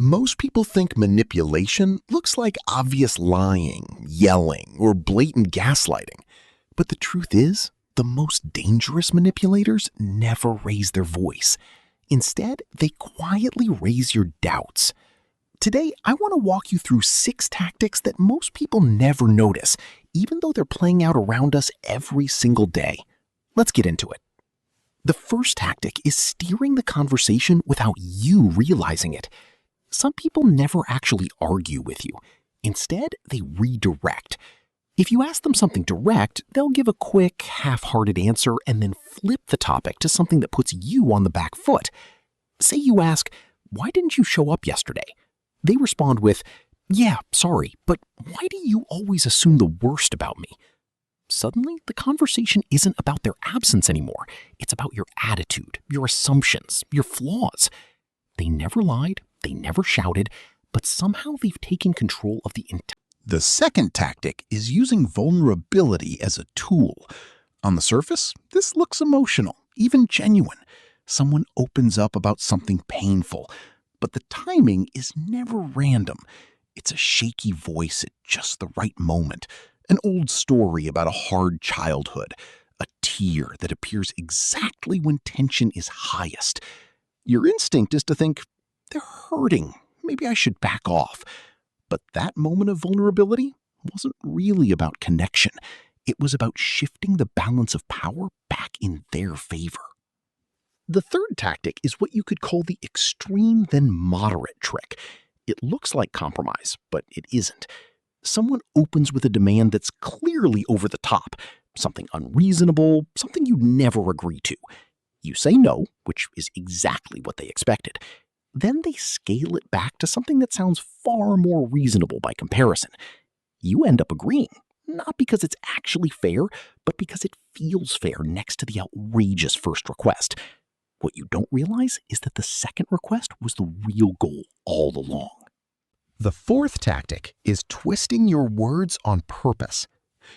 Most people think manipulation looks like obvious lying, yelling, or blatant gaslighting. But the truth is, the most dangerous manipulators never raise their voice. Instead, they quietly raise your doubts. Today, I want to walk you through 6 tactics that most people never notice, even though they're playing out around us every single day. Let's get into it. The first tactic is steering the conversation without you realizing it. Some people never actually argue with you. Instead, they redirect. If you ask them something direct, they'll give a quick, half-hearted answer and then flip the topic to something that puts you on the back foot. Say you ask, "Why didn't you show up yesterday?" They respond with, "Yeah, sorry, but why do you always assume the worst about me?" Suddenly, the conversation isn't about their absence anymore. It's about your attitude, your assumptions, your flaws. They never lied, they never shouted, but somehow they've taken control of the entire. The second tactic is using vulnerability as a tool. On the surface, this looks emotional, even genuine. Someone opens up about something painful, but the timing is never random. It's a shaky voice at just the right moment, an old story about a hard childhood, a tear that appears exactly when tension is highest. Your instinct is to think, "They're hurting, maybe I should back off." But that moment of vulnerability wasn't really about connection. It was about shifting the balance of power back in their favor. The third tactic is what you could call the extreme then moderate trick. It looks like compromise, but it isn't. Someone opens with a demand that's clearly over the top, something unreasonable, something you'd never agree to. You say no, which is exactly what they expected. Then they scale it back to something that sounds far more reasonable by comparison. You end up agreeing, not because it's actually fair, but because it feels fair next to the outrageous first request. What you don't realize is that the second request was the real goal all along. The fourth tactic is twisting your words on purpose.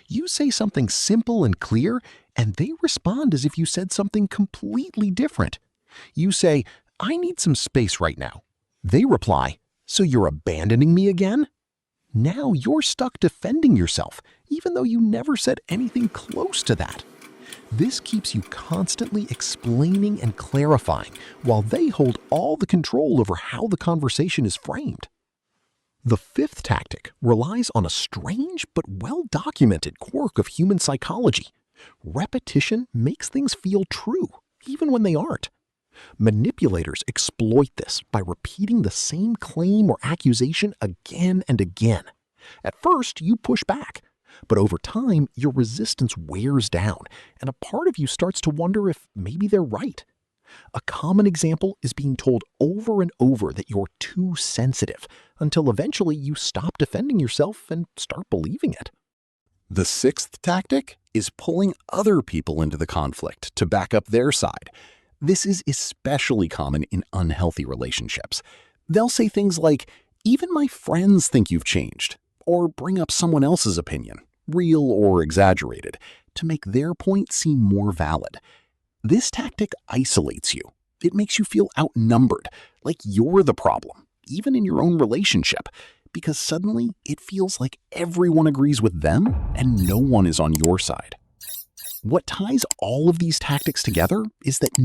You say something simple and clear, and they respond as if you said something completely different. You say, "I need some space right now." They reply, "So you're abandoning me again?" Now you're stuck defending yourself, even though you never said anything close to that. This keeps you constantly explaining and clarifying, while they hold all the control over how the conversation is framed. The fifth tactic relies on a strange but well-documented quirk of human psychology. Repetition makes things feel true, even when they aren't. Manipulators exploit this by repeating the same claim or accusation again and again. At first, you push back, but over time, your resistance wears down, and a part of you starts to wonder if maybe they're right. A common example is being told over and over that you're too sensitive, until eventually you stop defending yourself and start believing it. The sixth tactic is pulling other people into the conflict to back up their side. This is especially common in unhealthy relationships. They'll say things like, "Even my friends think you've changed," or bring up someone else's opinion, real or exaggerated, to make their point seem more valid. This tactic isolates you. It makes you feel outnumbered, like you're the problem, even in your own relationship, because suddenly it feels like everyone agrees with them and no one is on your side. What ties all of these tactics together is that